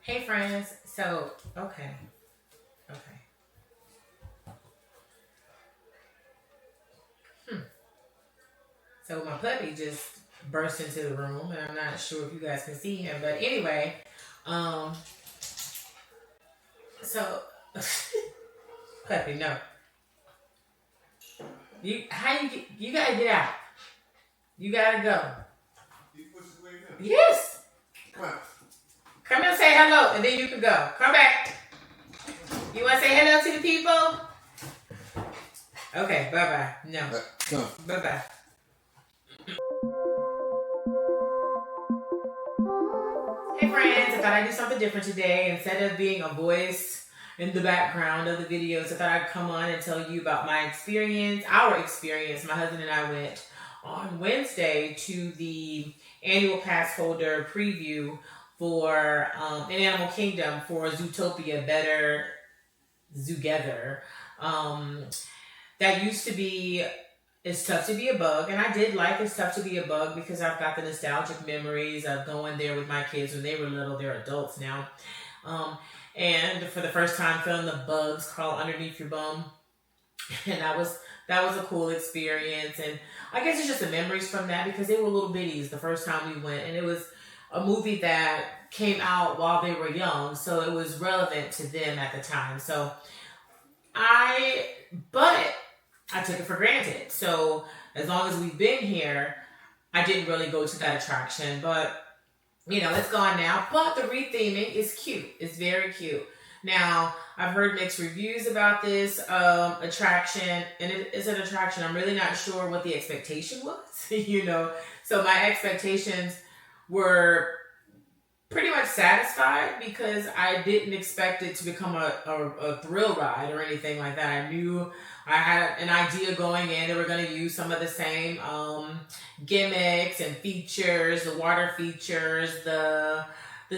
Hey friends, okay. Hmm. So my puppy just burst into the room, and I'm not sure if you guys can see him, but anyway, um, so puppy, no, you gotta get out, you gotta go. Yes, come and say hello, and then you can go. Come back. You want to say hello to the people? Okay, bye bye. No, bye bye. Hey friends, I thought I'd do something different today. Instead of being a voice in the background of the videos, I thought I'd come on and tell you about my experience, our experience. My husband and I went on Wednesday to the annual pass holder preview for in Animal Kingdom for Zootopia, Better Zoogether. Um, that used to be It's Tough to Be a Bug, and I did like It's Tough to Be a Bug because I've got the nostalgic memories of going there with my kids when they were little. They're adults now. Um, and for the first time, feeling the bugs crawl underneath your bum, and that was a cool experience. And I guess it's just the memories from that because they were little bitties the first time we went, and it was a movie that came out while they were young, so it was relevant to them at the time. I, but I took it for granted. So as long as we've been here, I didn't really go to that attraction, but it's gone now. But the retheming is cute. It's very cute. Now, I've heard mixed reviews about this attraction, and it is an attraction. I'm really not sure what the expectation was. So my expectations were pretty much satisfied because I didn't expect it to become a thrill ride or anything like that. I knew I had an idea going in. They were going to use some of the same gimmicks and features, the water features, the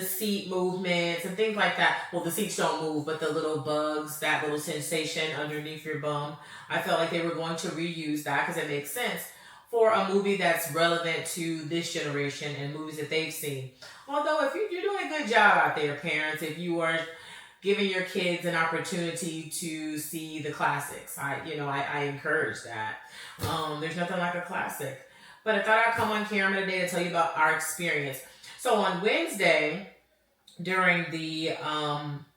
seat movements and things like that. Well, the seats don't move, but the little bugs, that little sensation underneath your bum. I felt like they were going to reuse that because it makes sense for a movie that's relevant to this generation and movies that they've seen. Although, if you're doing a good job out there, parents, if you are giving your kids an opportunity to see the classics, I encourage that. There's nothing like a classic. But I thought I'd come on camera today to tell you about our experience. So on Wednesday, during the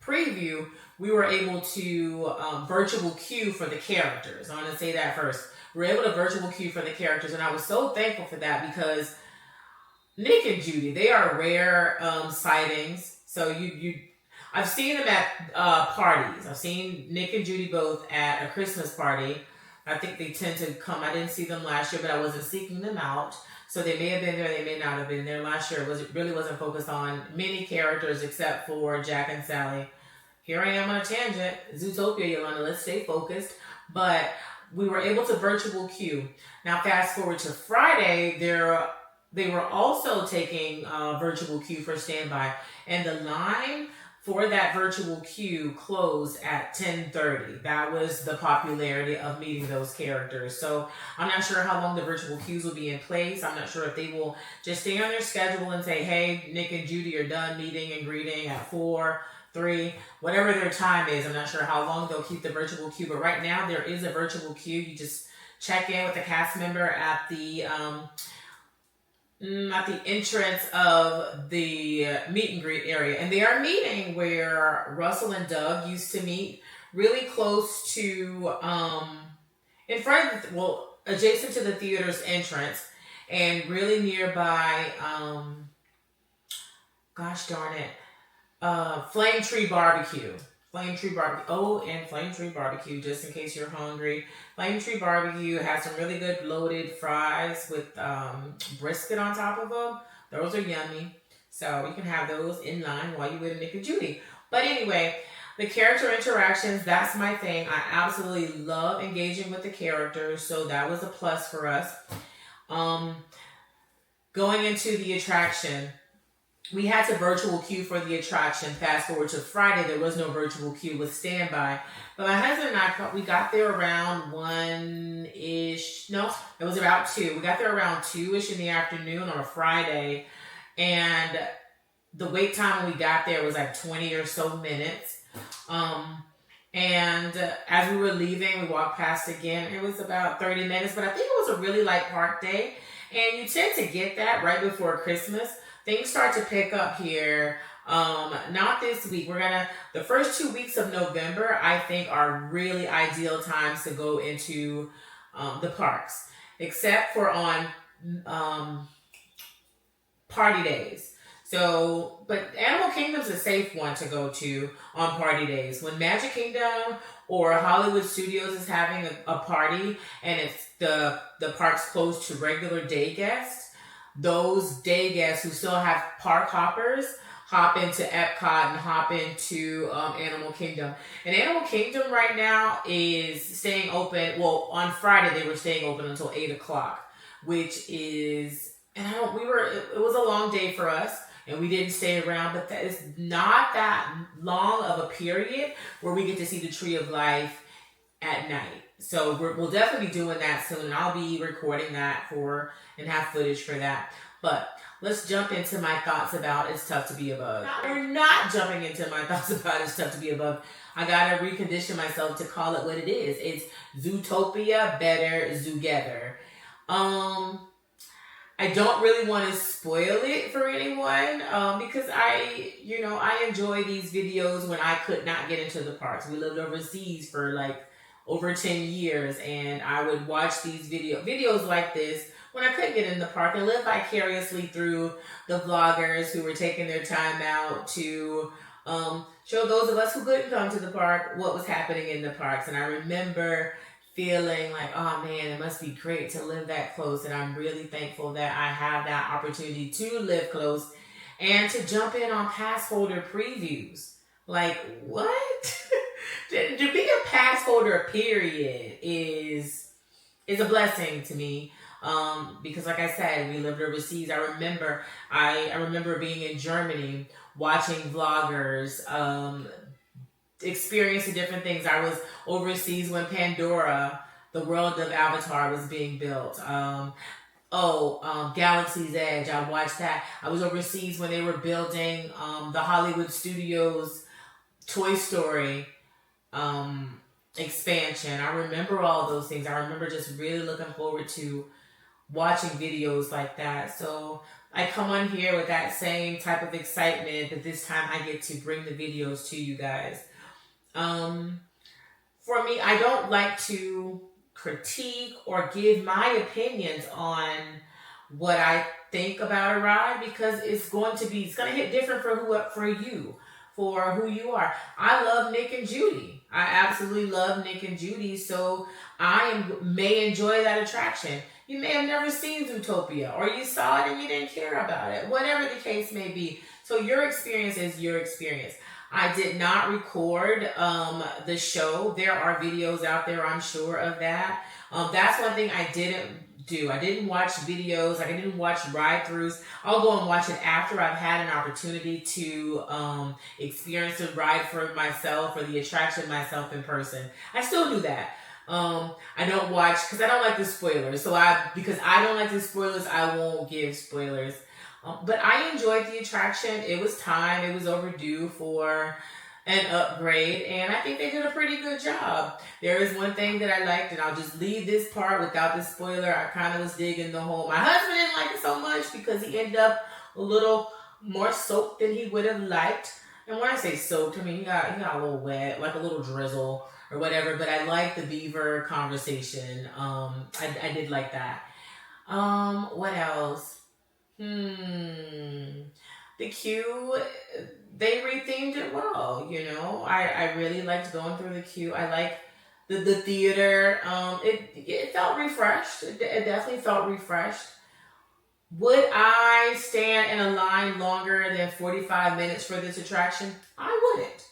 preview, we were able to virtual queue for the characters. I want to say that first. We were able to virtual queue for the characters, and I was so thankful for that because Nick and Judy, they are rare sightings. So I've seen them at parties. I've seen Nick and Judy both at a Christmas party. I think they tend to come. I didn't see them last year, but I wasn't seeking them out. So they may have been there, they may not have been there. Last year it really wasn't focused on many characters except for Jack and Sally. Here I am on a tangent. Zootopia, Yolanda, let's stay focused. But we were able to virtual queue. Now fast forward to Friday, they were also taking virtual queue for standby. And the line for that virtual queue closed at 10:30. That was the popularity of meeting those characters. So I'm not sure how long the virtual queues will be in place. I'm not sure if they will just stay on their schedule and say, hey, Nick and Judy are done meeting and greeting at 4, 3, whatever their time is. I'm not sure how long they'll keep the virtual queue. But right now there is a virtual queue. You just check in with a cast member at the entrance of the meet and greet area. And they are meeting where Russell and Doug used to meet, really close to, in front of, adjacent to the theater's entrance, and really nearby, gosh darn it, Flame Tree Barbecue. Flame Tree Barbecue. Oh, and Flame Tree Barbecue, just in case you're hungry. Flame Tree Barbecue has some really good loaded fries with brisket on top of them. Those are yummy. So you can have those in line while you wait with Nick and Judy. But anyway, the character interactions, that's my thing. I absolutely love engaging with the characters. So that was a plus for us. Going into the attraction, we had to virtual queue for the attraction. Fast forward to Friday, there was no virtual queue with standby. But my husband and I, we got there around 1-ish. No, it was about 2. We got there around 2-ish in the afternoon on a Friday. And the wait time when we got there was like 20 or so minutes. And as we were leaving, we walked past again. It was about 30 minutes, but I think it was a really light park day. And you tend to get that right before Christmas. Things start to pick up here. Not this week. The first 2 weeks of November, I think, are really ideal times to go into the parks, except for on party days. So, but Animal Kingdom's a safe one to go to on party days. When Magic Kingdom or Hollywood Studios is having a party and it's the park's closed to regular day guests, those day guests who still have park hoppers hop into Epcot and hop into Animal Kingdom. And Animal Kingdom right now is staying open. Well, on Friday they were staying open until 8 o'clock, which is, and it was a long day for us. And we didn't stay around, but that is not that long of a period where we get to see the Tree of Life at night. So we'll definitely be doing that soon. And I'll be recording that and have footage for that. But let's jump into my thoughts about It's Tough to Be Above. We're not jumping into my thoughts about It's Tough to Be Above. I gotta recondition myself to call it what it is. It's Zootopia, better Zoogether. I don't really want to spoil it for anyone because I enjoy these videos when I could not get into the parks. We lived overseas for like over 10 years, and I would watch these videos like this when I couldn't get in the park and live vicariously through the vloggers who were taking their time out to show those of us who couldn't come to the park what was happening in the parks. And I remember feeling like, oh man, it must be great to live that close. And I'm really thankful that I have that opportunity to live close and to jump in on pass holder previews. Like, what? to be a pass holder, period, is a blessing to me. Because like I said, we lived overseas. I remember being in Germany, watching vloggers, experiencing different things. I was overseas when Pandora, the world of Avatar, was being built. Galaxy's Edge, I watched that. I was overseas when they were building the Hollywood Studios Toy Story expansion. I remember all those things. I remember just really looking forward to watching videos like that. So I come on here with that same type of excitement, but this time I get to bring the videos to you guys. For me, I don't like to critique or give my opinions on what I think about a ride because it's going to hit different for who you are. I love Nick and Judy. I absolutely love Nick and Judy, so may enjoy that attraction. You may have never seen Zootopia, or you saw it and you didn't care about it. Whatever the case may be. So your experience is your experience. I did not record the show. There are videos out there, I'm sure of that. That's one thing I didn't do. I didn't watch videos. I didn't watch ride-throughs. I'll go and watch it after I've had an opportunity to experience the ride for myself or the attraction myself in person. I still do that. I don't watch because I don't like the spoilers. Because I don't like the spoilers, I won't give spoilers. But I enjoyed the attraction. It was time. It was overdue for an upgrade. And I think they did a pretty good job. There is one thing that I liked, and I'll just leave this part without the spoiler. I kind of was digging the whole. My husband didn't like it so much because he ended up a little more soaked than he would have liked. And when I say soaked, I mean he got a little wet, like a little drizzle or whatever. But I liked the beaver conversation. I did like that. What else? The queue, they rethemed it well, I really liked going through the queue. I liked the theater. It felt refreshed. It definitely felt refreshed. Would I stand in a line longer than 45 minutes for this attraction? I wouldn't,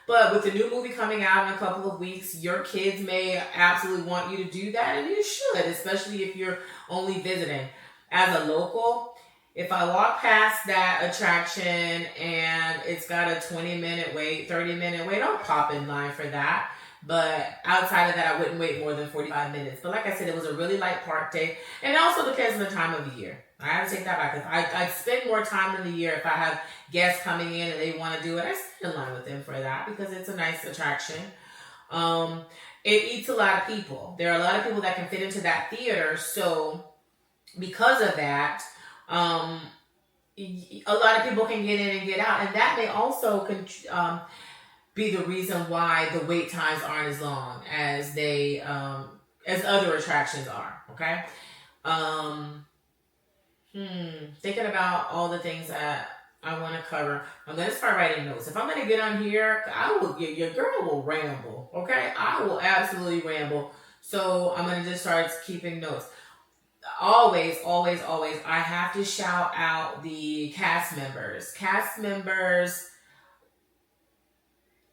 But with the new movie coming out in a couple of weeks, your kids may absolutely want you to do that, and you should, especially if you're only visiting. As a local, if I walk past that attraction and it's got a 20-minute wait, 30-minute wait, I'll pop in line for that. But outside of that, I wouldn't wait more than 45 minutes. But like I said, it was a really light park day. And it also depends on the time of the year. I have to take that back because I spend more time in the year if I have guests coming in and they want to do it. I stand in line with them for that because it's a nice attraction. Um, it eats a lot of people. There are a lot of people that can fit into that theater. So because of that, um, a lot of people can get in and get out, and that may also be the reason why the wait times aren't as long as they as other attractions are. Okay. Um, Thinking about all the things that I want to cover. I'm gonna start writing notes. If I'm gonna get on here, I will. Your girl will ramble. Okay, I will absolutely ramble. So I'm gonna just start keeping notes. Always, always, always. I have to shout out the cast members. Cast members.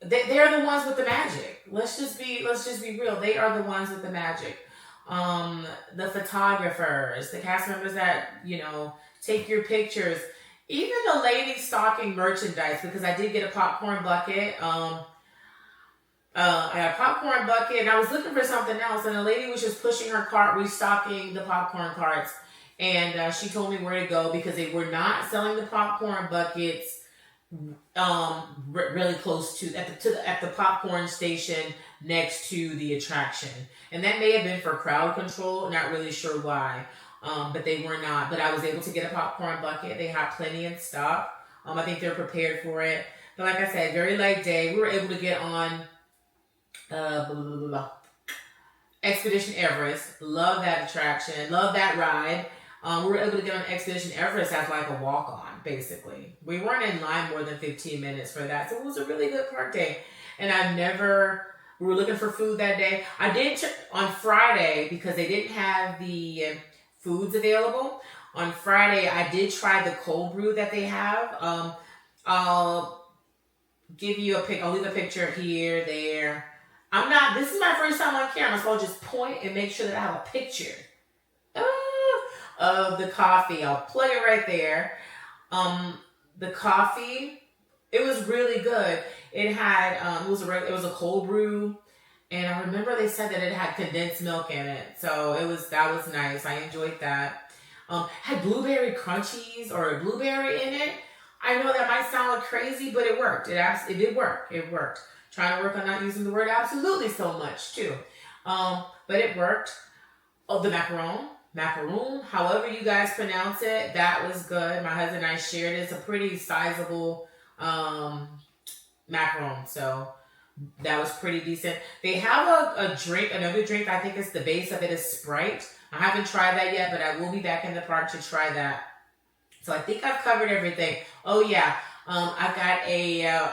They're the ones with the magic. Let's just be real. They are the ones with the magic. The photographers, the cast members that take your pictures, even the lady stocking merchandise. Because I did get a popcorn bucket. I had a popcorn bucket, and I was looking for something else, and the lady was just pushing her cart, restocking the popcorn carts, and she told me where to go because they were not selling the popcorn buckets really close to at the popcorn station next to the attraction, and that may have been for crowd control. Not really sure why, but they were not. But I was able to get a popcorn bucket. They have plenty in stock. I think they're prepared for it. But like I said, very light day. We were able to get on blah, blah, blah, blah. Expedition Everest. Love that attraction. Love that ride. We were able to get on Expedition Everest as like a walk-on, basically. We weren't in line more than 15 minutes for that. So it was a really good park day. And we were looking for food that day. I did on Friday, because they didn't have the foods available. On Friday, I did try the cold brew that they have. I'll give you a pic. I'll leave a picture here, there. This is my first time on camera, so I'll just point and make sure that I have a picture of the coffee. I'll plug it right there. The coffee, it was really good. It had, it was a cold brew, and I remember they said that it had condensed milk in it, so that was nice. I enjoyed that. Had blueberry crunchies or a blueberry in it. I know that might sound like crazy, but it worked. It did work. It worked. Trying to work on not using the word absolutely so much too. But it worked. Oh, the macaroon, however you guys pronounce it, that was good. My husband and I shared it. It's a pretty sizable macaron, so that was pretty decent. They have another drink. I think it's the base of it is Sprite. I haven't tried that yet, but I will be back in the park to try that. So I think I've covered everything. Oh yeah, I've got a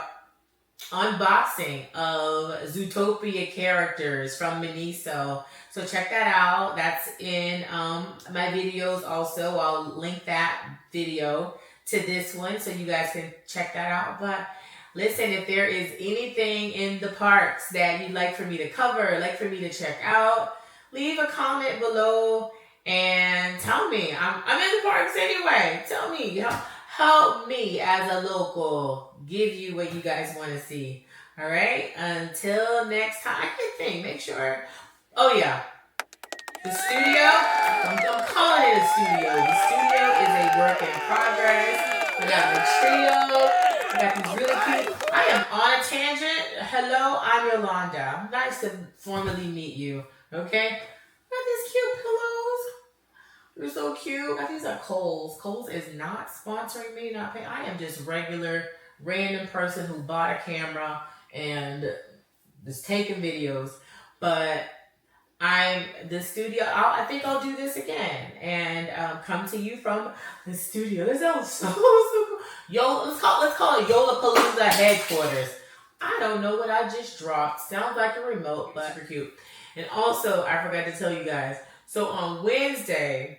unboxing of Zootopia characters from Miniso. So check that out. That's in my videos also. I'll link that video to this one so you guys can check that out. But listen, if there is anything in the parks that you'd like for me to cover, like for me to check out, leave a comment below and tell me. I'm in the parks anyway. Tell me. Help me as a local give you what you guys want to see. All right? Until next time. I can think. Make sure. Oh, yeah. The studio. I'm calling it a studio. The studio is a work in progress. We got the trio. We got these really cute. I am on a tangent. Hello, I'm Yolanda. Nice to formally meet you. Okay? Got these cute pillows. They're so cute. These are Kohl's. Kohl's is not sponsoring me, not paying. I am just regular, random person who bought a camera and is taking videos. But the studio. I think I'll do this again and come to you from the studio. This sounds so cool. Let's call it Yolapalooza headquarters. I don't know what I just dropped. Sounds like a remote, but super cute. And also, I forgot to tell you guys. So on Wednesday,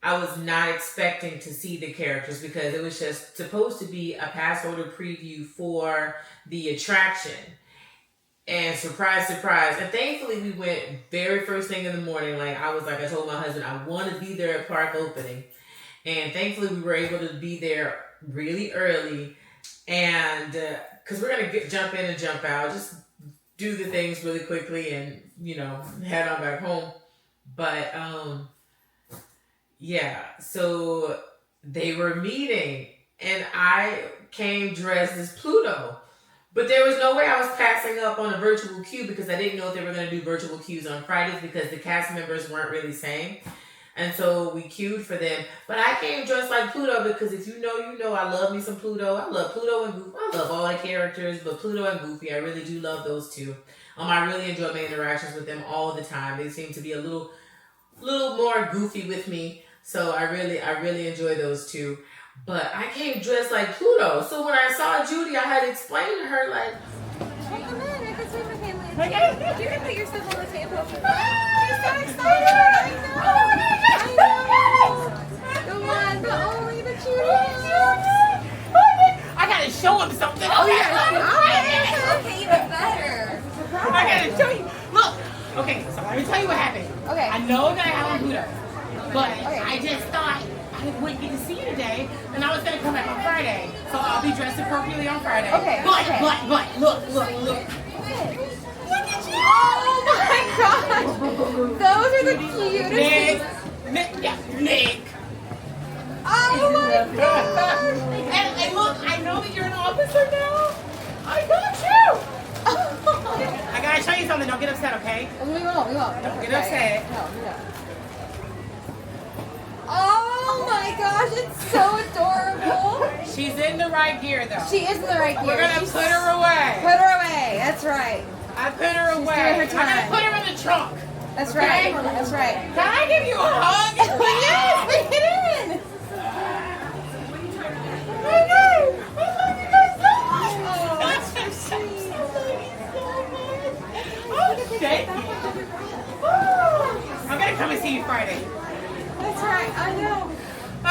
I was not expecting to see the characters because it was just supposed to be a pass order preview for the attraction. And surprise, surprise. And thankfully we went very first thing in the morning. I told my husband, I want to be there at park opening. And thankfully we were able to be there really early. And because we're going to jump in and jump out. Just do the things really quickly and, head on back home. But, yeah, so they were meeting, and I came dressed as Pluto. But there was no way I was passing up on a virtual queue because I didn't know if they were going to do virtual queues on Fridays because the cast members weren't really saying. And so we queued for them. But I came dressed like Pluto because if you know, you know I love me some Pluto. I love Pluto and Goofy. I love all the characters, but Pluto and Goofy, I really do love those two. I really enjoy my interactions with them all the time. They seem to be a little more goofy with me. So I really enjoy those two. But I came dressed like Pluto. So when I saw Judy, I had to explain to her like, well, come on, I can see my family. Okay. You can put yourself on the table. She's so excited. I know. The one, the only, the cutest. I gotta show him something. Oh, yeah. Okay, even better. I gotta show you. Look. Okay, so let me tell you what happened. Okay. I know that I have on Pluto, but I just thought I wouldn't get to see you today, and I was gonna come back on Friday, so I'll be dressed appropriately on Friday. Okay. But look. Look at you. Oh my gosh. Those are the cutest. Nick. Oh my gosh. And look, I know that you're an officer now. I got you. I gotta show you something. Don't get upset, okay? We won't. Don't get upset. No, we won't. Oh my gosh, it's so adorable. She's in the right gear, though. She is in the right gear. We're gonna put her away. Put her away. That's right. I put her away. doing her I'm gonna time. put her in the trunk. That's Okay? right. That's right. Can I give you a hug? Yes, bring it in. I love you guys so much. Oh, that's so sweet. Oh, thank you. Oh, I'm gonna come and see you Friday. That's right. I know.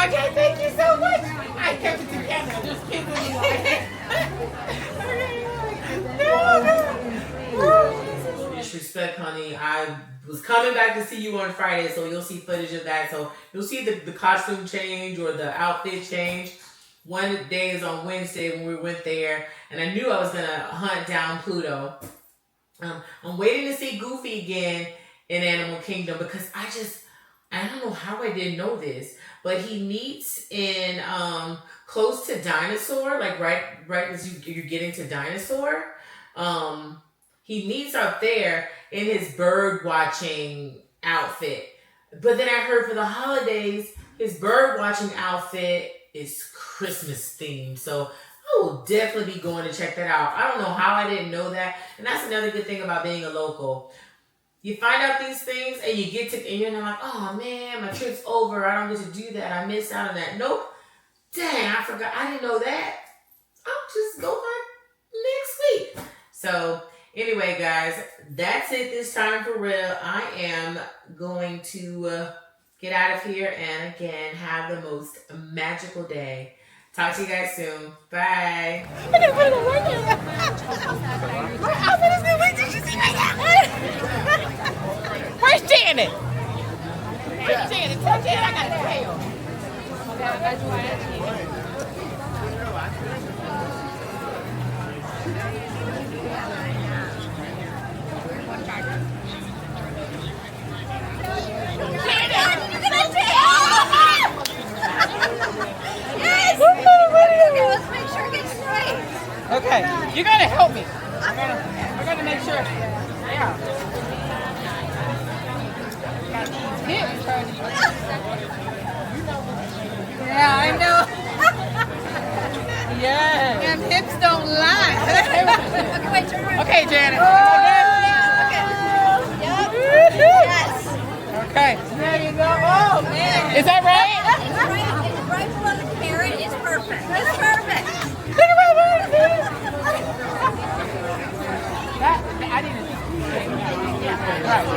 Okay, thank you so much. I kept it together. There's kids in the line. No. disrespect, honey. I was coming back to see you on Friday, so you'll see footage of that. So you'll see the costume change or the outfit change. One day is on Wednesday when we went there, and I knew I was gonna hunt down Pluto. I'm waiting to see Goofy again in Animal Kingdom because I don't know how I didn't know this, but he meets in close to Dinosaur, like right as you're getting to Dinosaur. He meets up there in his bird watching outfit. But then I heard for the holidays, his bird watching outfit is Christmas themed. So I will definitely be going to check that out. I don't know how I didn't know that. And that's another good thing about being a local. You find out these things and you get to, and you're not like, oh man, my trip's over. I don't get to do that. I missed out on that. Nope. Dang, I forgot. I didn't know that. I'll just go back next week. So anyway, guys, that's it this time for real. I am going to get out of here and again have the most magical day. Talk to you guys soon. Bye. I'm gonna put it on right now. My outfit is new. Wait, did you see my outfit? Where's Janet? Where's Janet? Tell Janet I got a tail. Let's make sure it gets straight. Okay, you gotta help me. I gotta make sure. Yeah. Got these hips. Yeah, I know. Yeah. Them hips don't lie. Okay, wait, turn around. Okay, Janet. Okay. Yes. Okay. There you go. Oh, man. Is that right? It's right below the carrot. It's perfect. It's perfect. I didn't.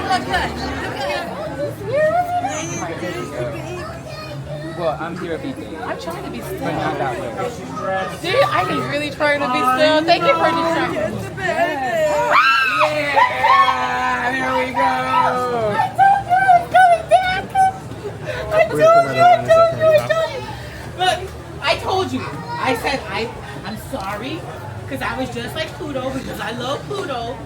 Look good. Well, I'm here to be still, I'm trying to be still. but not that way. Dude, I was really trying to be still. Thank you for distracting me. Yeah, there we go. I told you I was coming back. I told you. Look, I told you. I said I'm sorry because I was just like Pluto because I love Pluto.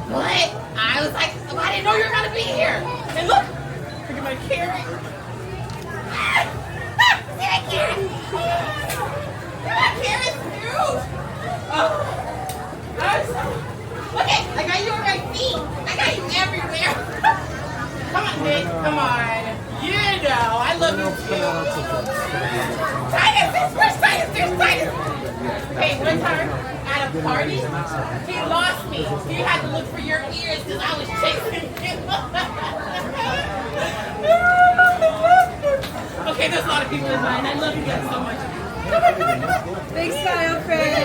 But I was like, I didn't know you were gonna be here. And look at my carrot. My hair is huge. Oh. Look at, I got you on my feet. I got you everywhere. Come on, Nick. Come on. You know, I love you too. Titus, where's Titus? There's Titus. Hey, one time at a party, he lost me. He had to look for your ears because I was chasing him. Okay, there's a lot of people in line. I love you guys so much. Come on, come on, come on. Big smile, Chris.